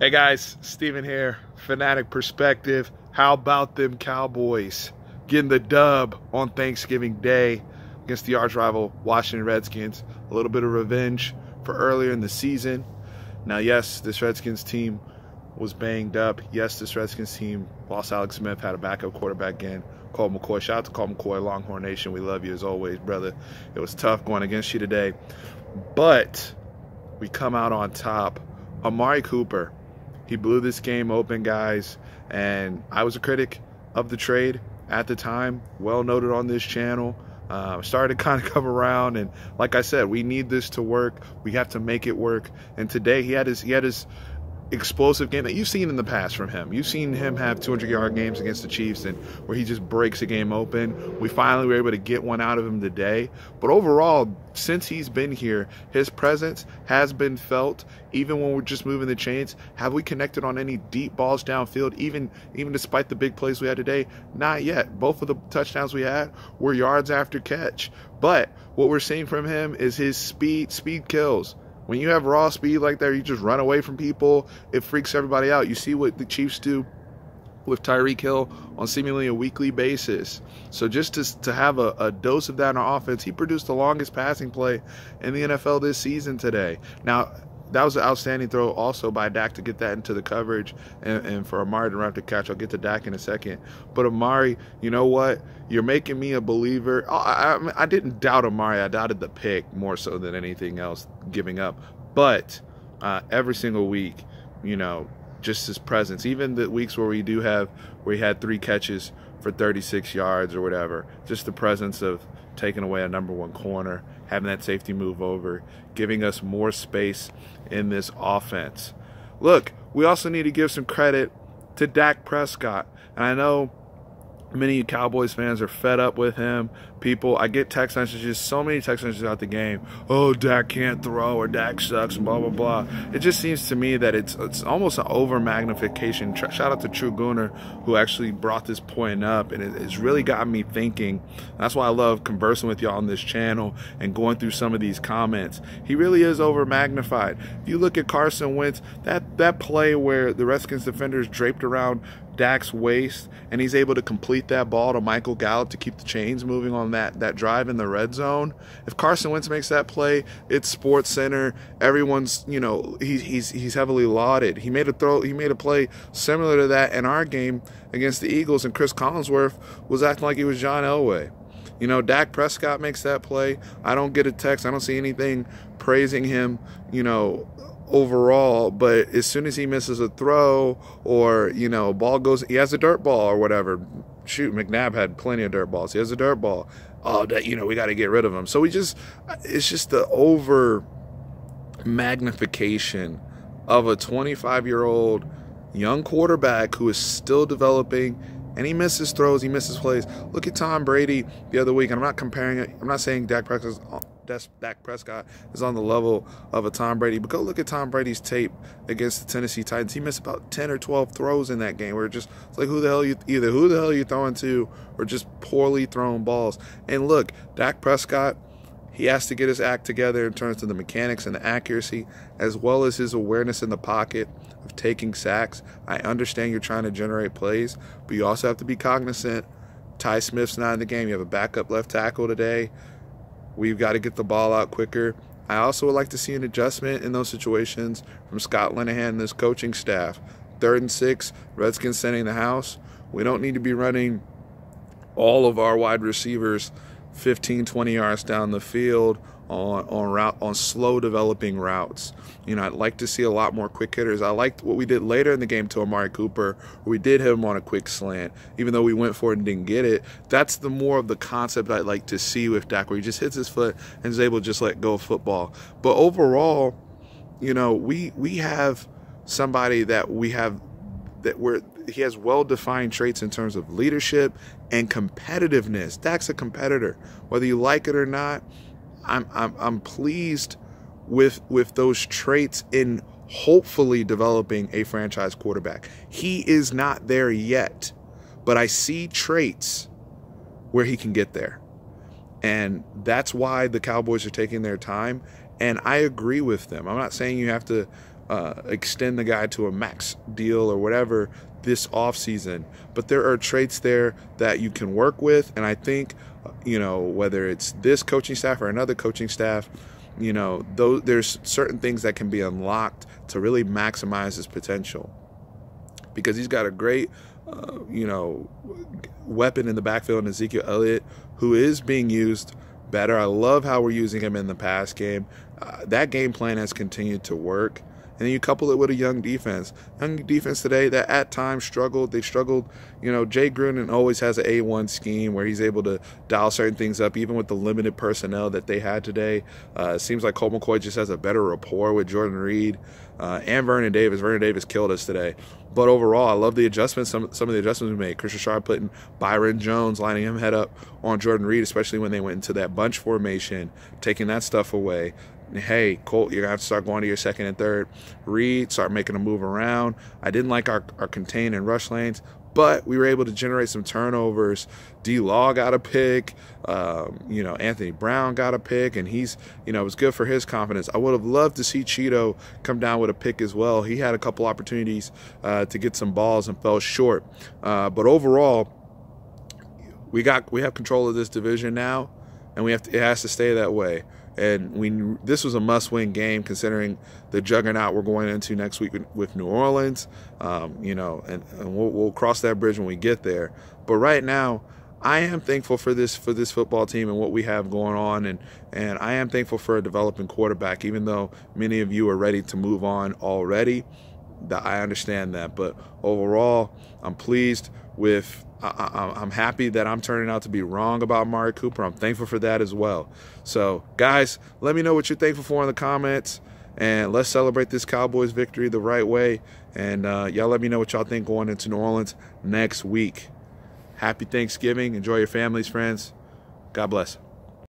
Hey guys, Steven here, Fanatic Perspective. How about them Cowboys getting the dub on Thanksgiving Day against the arch rival Washington Redskins? A little bit of revenge for earlier in the season. Now, yes, this Redskins team was banged up. Yes, this Redskins team lost Alex Smith, had a backup quarterback again, Colt McCoy. Shout out to Colt McCoy, Longhorn Nation. We love you as always, brother. It was tough going against you today, but we come out on top. Amari Cooper, he blew this game open, guys, and I was a critic of the trade at the time, well noted on this channel. Started to kind of come around, and like I said, we need this to work. We have to make it work. And today he had his explosive game that you've seen in the past from him. You've seen him have 200-yard games against the Chiefs and where he just breaks a game open. We finally were able to get one out of him today. But overall, since he's been here, his presence has been felt. Even when we're just moving the chains, have we connected on any deep balls downfield, even despite the big plays we had today? Not yet. Both of the touchdowns we had were yards after catch. But what we're seeing from him is his speed kills. When you have raw speed like that, you just run away from people, it freaks everybody out. You see what the Chiefs do with Tyreek Hill on seemingly a weekly basis. So just to have a dose of that in our offense, he produced the longest passing play in the NFL this season today. Now, that was an outstanding throw also by Dak to get that into the coverage and for Amari to run up the catch. I'll get to Dak in a second. But Amari, you know what? You're making me a believer. I didn't doubt Amari. I doubted the pick more so than anything else, giving up. But every single week, you know, just his presence. Even the weeks where he had 3 catches for 36 yards or whatever, just the presence of taking away a #1 corner, having that safety move over, giving us more space in this offense. Look, we also need to give some credit to Dak Prescott. And I know many of you Cowboys fans are fed up with him. I get text messages, so many text messages out the game. Oh, Dak can't throw, or Dak sucks, and blah, blah, blah. It just seems to me that it's almost an over-magnification. Shout out to True Gooner, who actually brought this point up, and it's really gotten me thinking. That's why I love conversing with y'all on this channel and going through some of these comments. He really is over-magnified. If you look at Carson Wentz, that play where the Redskins defenders draped around Dak's waist, and he's able to complete that ball to Michael Gallup to keep the chains moving on that drive in the red zone. If Carson Wentz makes that play, it's Sports Center. Everyone's, you know, he's heavily lauded. He made a play similar to that in our game against the Eagles, and Chris Collinsworth was acting like he was John Elway. You know, Dak Prescott makes that play. I don't get a text. I don't see anything praising him, you know, overall, but as soon as he misses a throw or, you know, ball goes, he has a dirt ball or whatever. Shoot, McNabb had plenty of dirt balls. He has a dirt ball. Oh, that, you know, we got to get rid of him. So it's just the over magnification of a 25-year-old young quarterback who is still developing, and he misses throws, he misses plays. Look at Tom Brady the other week, and I'm not comparing it. I'm not saying Dak Prescott is on the level of a Tom Brady, but go look at Tom Brady's tape against the Tennessee Titans. He missed about 10 or 12 throws in that game where it's like, who the hell are you throwing to, or just poorly thrown balls. And look, Dak Prescott, he has to get his act together in terms of the mechanics and the accuracy, as well as his awareness in the pocket of taking sacks. I understand you're trying to generate plays, but you also have to be cognizant. Ty Smith's not in the game. You have a backup left tackle today. We've got to get the ball out quicker. I also would like to see an adjustment in those situations from Scott Linehan and his coaching staff. 3rd and 6, Redskins sending the house. We don't need to be running all of our wide receivers 15, 20 yards down the field on slow developing routes. You know, I'd like to see a lot more quick hitters. I liked what we did later in the game to Amari Cooper, where we did hit him on a quick slant, even though we went for it and didn't get it. That's the more of the concept I'd like to see with Dak, where he just hits his foot and is able to just let go of football. But overall, you know, we have somebody he has well-defined traits in terms of leadership and competitiveness. Dak's a competitor, whether you like it or not. I'm pleased with those traits in hopefully developing a franchise quarterback. He is not there yet, but I see traits where he can get there. And that's why the Cowboys are taking their time. And I agree with them. I'm not saying you have to extend the guy to a max deal or whatever this offseason. But there are traits there that you can work with, and I think, whether it's this coaching staff or another coaching staff, there's certain things that can be unlocked to really maximize his potential, because he's got a great weapon in the backfield in Ezekiel Elliott, who is being used better. I love how we're using him in the pass game. That game plan has continued to work. And then you couple it with a young defense. Young defense today that at times struggled. They struggled. Jay Gruden always has an A1 scheme where he's able to dial certain things up, even with the limited personnel that they had today. It seems like Colt McCoy just has a better rapport with Jordan Reed and Vernon Davis. Vernon Davis killed us today. But overall, I love the adjustments, some of the adjustments we made. Christian Sharp putting Byron Jones, lining him head up on Jordan Reed, especially when they went into that bunch formation, taking that stuff away. Hey, Colt, you're going to have to start going to your second and third read, start making a move around. I didn't like our contain and rush lanes, but we were able to generate some turnovers. D-Law got a pick. Anthony Brown got a pick, and he's, it was good for his confidence. I would have loved to see Cheeto come down with a pick as well. He had a couple opportunities to get some balls and fell short. But overall, we have control of this division now, and it has to stay that way. And this was a must-win game, considering the juggernaut we're going into next week with New Orleans. And we'll cross that bridge when we get there. But right now, I am thankful for this football team and what we have going on, and I am thankful for a developing quarterback. Even though many of you are ready to move on already, I understand that. But overall, I'm pleased with. I'm happy that I'm turning out to be wrong about Amari Cooper. I'm thankful for that as well. So, guys, let me know what you're thankful for in the comments, and let's celebrate this Cowboys victory the right way. And y'all let me know what y'all think going into New Orleans next week. Happy Thanksgiving. Enjoy your families, friends. God bless.